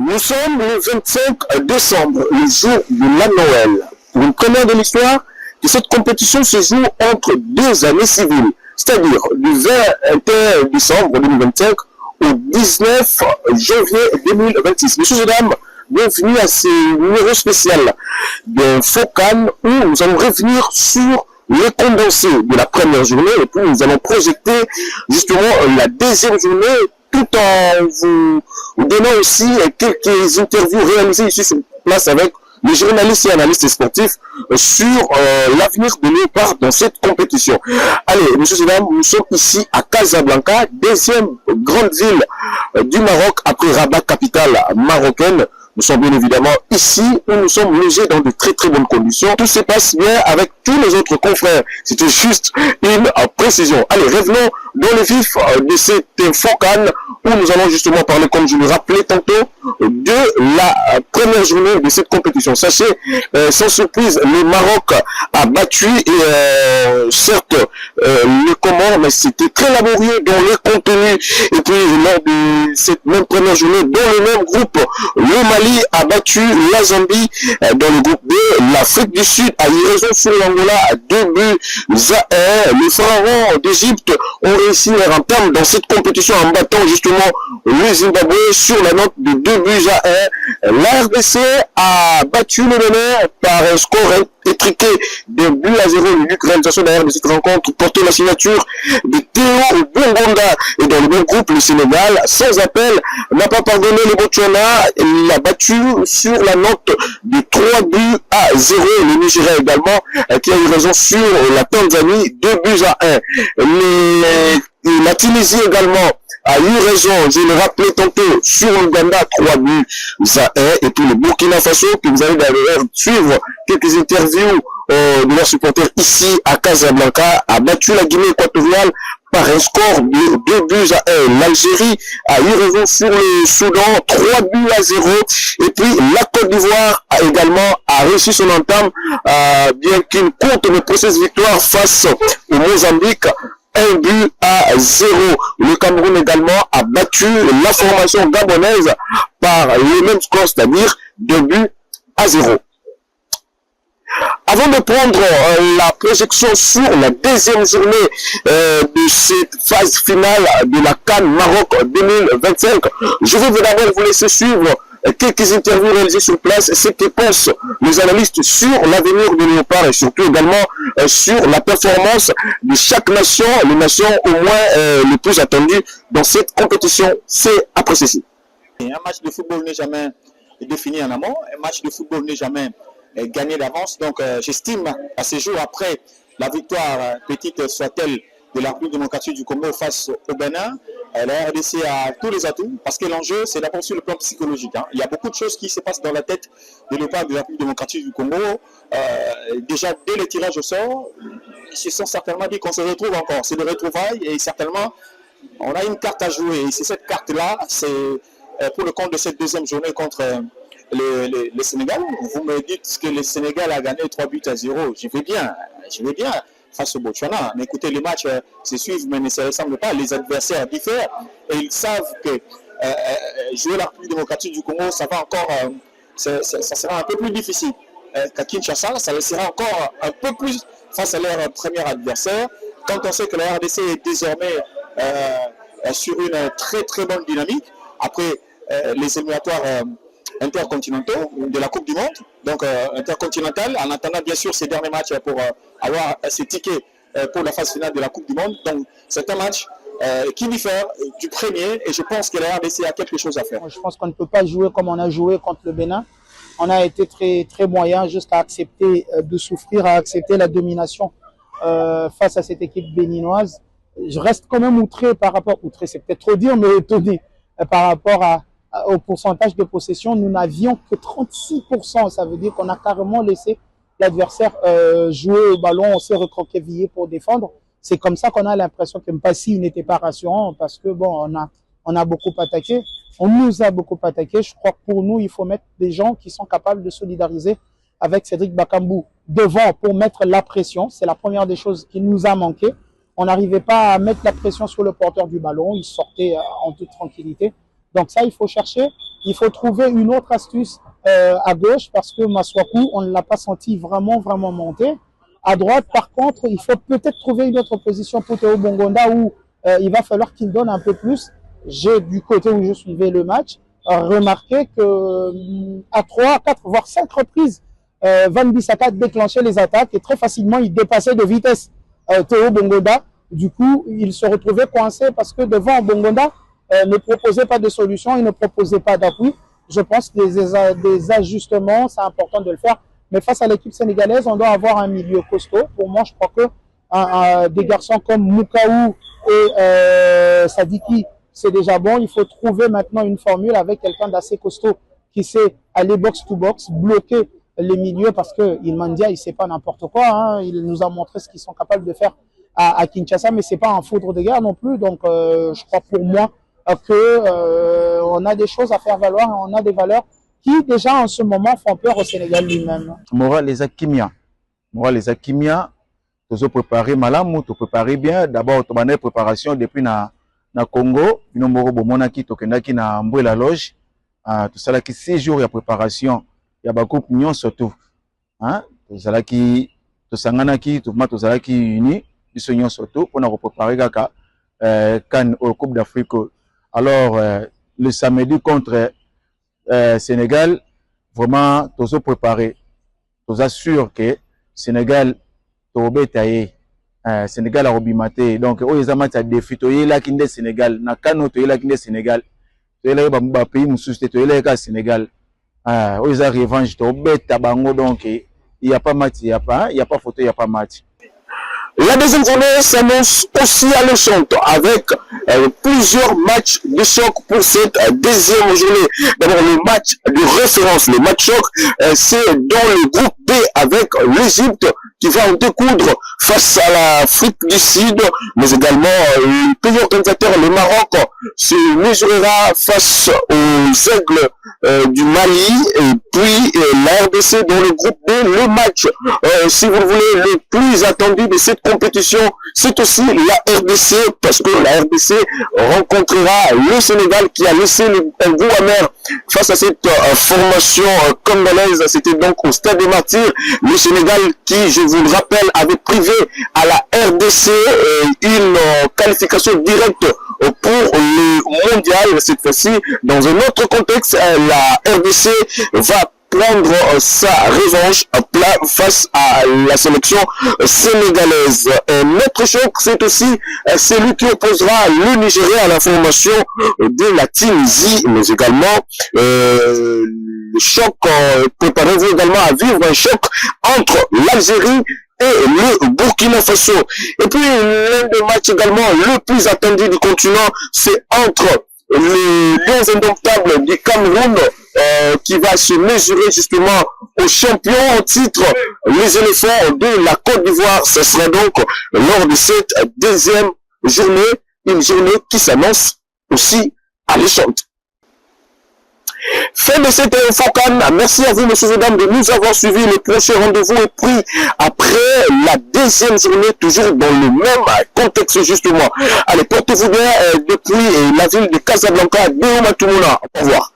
Nous sommes le 25 décembre, le jour de la Noël. Nous connaissons de l'histoire que cette compétition se joue entre deux années civiles, c'est-à-dire du 21 décembre 2025 au 19 janvier 2026. Messieurs et dames, bienvenue à ce numéro spécial de Focan où nous allons revenir sur les condensés de la première journée et puis nous allons projeter justement la deuxième journée tout en vous donnant aussi quelques interviews réalisées ici sur place avec les journalistes et analystes sportifs sur l'avenir de Léopard dans cette compétition. Allez, messieurs et dames, nous sommes ici à Casablanca, deuxième grande ville du Maroc après Rabat, capitale marocaine. Nous sommes bien évidemment ici où nous sommes logés dans de très bonnes conditions. Tout se passe bien avec tous les autres confrères. C'était juste une précision. Allez, revenons dans le vif de cette Focan où nous allons justement parler, comme je le rappelais tantôt, de la première journée de cette compétition. Sachez, sans surprise, le Maroc a battu et certes le Comores, mais c'était très laborieux dans le contenu. Et puis lors de cette même première journée, dans le même groupe, le Mali a battu la Zambie dans le groupe B. L'Afrique du Sud a eu raison sur l'Angola à 2 buts à 1. Les pharaons d'Égypte ont réussi leur entame dans cette compétition en battant justement le Zimbabwe sur la note de 2 buts à 1. La RDC a battu le Bénin par un score étriqué de 2 buts à 0. L'unique réalisation derrière de cette rencontre portait la signature de Théo Bongonda. Et dans le même groupe, le Sénégal, sans appel, n'a pas pardonné le Botswana. Il l'a battu sur la note de 3 buts à 0. Le Nigeria également, qui a eu raison sur la Tanzanie, 2 buts à 1. La Tunisie également a eu raison, je le rappelais tantôt, sur l'Ouganda, 3 buts à 1. Et puis le Burkina Faso, que vous allez d'ailleurs suivre quelques interviews de leurs supporters ici à Casablanca, a battu la Guinée équatoriale par un score de 2 buts à 1. L'Algérie a eu raison sur le Soudan, 3 buts à 0. Et puis la Côte d'Ivoire a également réussi son entame, bien qu'une courte mais précise victoire face au Mozambique. 1 but à 0. Le Cameroun également a battu la formation gabonaise par le même score, c'est-à-dire 2 buts à 0. Avant de prendre la projection sur la deuxième journée de cette phase finale de la CAN Maroc 2025, je vais d'abord vous laisser suivre quelques interviews réalisées sur place, ce que pensent les analystes sur l'avenir de Léopard et surtout également sur la performance de chaque nation, les nations au moins les plus attendues dans cette compétition. C'est après ceci. Un match de football n'est jamais défini en amont, un match de football n'est jamais gagné d'avance, donc j'estime à ces jours après la victoire, petite soit-elle, de la République démocratique du Congo face au Bénin, la RDC a tous les atouts, parce que l'enjeu, c'est d'abord sur le plan psychologique. Il y a beaucoup de choses qui se passent dans la tête de l'État de la République démocratique du Congo. Déjà, dès le tirage au sort, ils se sont certainement dit qu'on se retrouve encore. C'est le retrouvailles et certainement, on a une carte à jouer. Et c'est cette carte-là, c'est pour le compte de cette deuxième journée contre le Sénégal. Vous me dites que le Sénégal a gagné 3 buts à 0. Je vais bien. Face au Botswana. Mais écoutez, les matchs se suivent, mais ne se ressemblent pas. Les adversaires diffèrent et ils savent que jouer la République démocratique du Congo, ça va encore, ça sera un peu plus difficile qu'à Kinshasa. Ça le sera encore un peu plus face à leur premier adversaire. Quand on sait que la RDC est désormais sur une très bonne dynamique, après les éliminatoires intercontinentaux de la Coupe du Monde, donc intercontinental, en attendant bien sûr ces derniers matchs pour avoir ces tickets pour la phase finale de la Coupe du Monde. Donc c'est un match qui diffère du premier et je pense que la RDC a quelque chose à faire. Je pense qu'on ne peut pas jouer comme on a joué contre le Bénin. On a été très moyen juste à accepter de souffrir, à accepter la domination face à cette équipe béninoise. Je reste quand même outré par rapport, c'est peut-être trop dire, mais étonné par rapport au pourcentage de possession. Nous n'avions que 36%, ça veut dire qu'on a carrément laissé l'adversaire jouer au ballon, on s'est recroquevillé pour défendre. C'est comme ça qu'on a l'impression que Mpassi n'était pas rassurant parce que bon, on a beaucoup attaqué, on nous a beaucoup attaqué. Je crois que pour nous, il faut mettre des gens qui sont capables de solidariser avec Cédric Bakambu devant pour mettre la pression. C'est la première des choses qui nous a manqué. On n'arrivait pas à mettre la pression sur le porteur du ballon, il sortait en toute tranquillité. Donc ça, il faut chercher. Il faut trouver une autre astuce à gauche parce que Masuaku, on ne l'a pas senti vraiment monter. À droite, par contre, il faut peut-être trouver une autre position pour Théo Bongonda où il va falloir qu'il donne un peu plus. J'ai, du côté où je suivais le match, remarqué que à 3, 4, voire 5 reprises, Van Bissaka déclenchait les attaques et très facilement, il dépassait de vitesse Théo Bongonda. Du coup, il se retrouvait coincé parce que devant Bongonda ne proposait pas de solution, il ne proposait pas d'appui. Je pense que des ajustements, c'est important de le faire. Mais face à l'équipe sénégalaise, on doit avoir un milieu costaud. Pour moi, je crois que des garçons comme Mukaou et Sadiki, c'est déjà bon. Il faut trouver maintenant une formule avec quelqu'un d'assez costaud qui sait aller box-to-box, bloquer les milieux parce que Ilmandia, il ne sait pas n'importe quoi. Hein. Il nous a montré ce qu'ils sont capables de faire à Kinshasa, mais ce n'est pas un foudre de guerre non plus. Donc, je crois pour moi que on a des choses à faire valoir, on a des valeurs qui déjà en ce moment font peur au Sénégal lui-même. Moral les Akimia. Moral les Akimia, tu as préparé malamou, tu as préparé bien. D'abord, tu as une préparation depuis na Congo. Nous avons bomonaki, tu as na Mboué la loge. Tout ça là qui 6 jours de préparation. Il y a beaucoup de union surtout. Tout ça là qui, tu sanganaki, tu as là qui uni, ils sont union surtout pour nous préparer Gaka Can au Coupe d'Afrique. Alors, le samedi contre Sénégal, vraiment, tous préparés. Tous assurent que Sénégal, Sénégal a rebimaté. Donc, oh, ils ont un défi. Tu es là qui est Sénégal. Nakano, tu es là qui est Sénégal. Tu es là qui est pays, tu es là qui est Sénégal. Oh, ils ont revanche. Tu es bête à Bango. Donc, il n'y a pas match, il n'y a pas photo, il n'y a pas match. La deuxième journée s'annonce aussi alléchante avec plusieurs matchs de choc pour cette deuxième journée. D'abord le match de référence, le match choc, c'est dans le groupe B avec l'Égypte qui va en découdre face à l'Afrique du Sud, mais également le pays organisateur, le Maroc, se mesurera face aux Aigles du Mali et puis la RDC dans le groupe B. Le match, si vous voulez, le plus attendu de cette compétition, c'est aussi la RDC parce que la RDC rencontrera le Sénégal qui a laissé un goût amer face à cette formation congolaise. C'était donc au Stade des Martyrs, le Sénégal qui, je vous le rappelle, avait privé à la RDC une qualification directe pour le mondial. Cette fois-ci, dans un autre contexte, la RDC va prendre sa revanche face à la sélection sénégalaise. Notre choc, c'est aussi celui qui opposera le Nigeria à la formation de la Tunisie, mais également le choc, préparez-vous également à vivre un choc entre l'Algérie et le Burkina Faso. Et puis l'un des matchs également le plus attendu du continent, c'est entre les Lions indomptables du Cameroun qui va se mesurer justement aux champions en titre, les éléphants de la Côte d'Ivoire. Ce sera donc lors de cette deuxième journée, une journée qui s'annonce aussi alléchante. Fin de cette Infocan. Merci à vous, messieurs et dames, de nous avoir suivis. Le prochain rendez-vous est pris après la deuxième journée, toujours dans le même contexte, justement. Allez, portez-vous bien depuis la ville de Casablanca. Au revoir.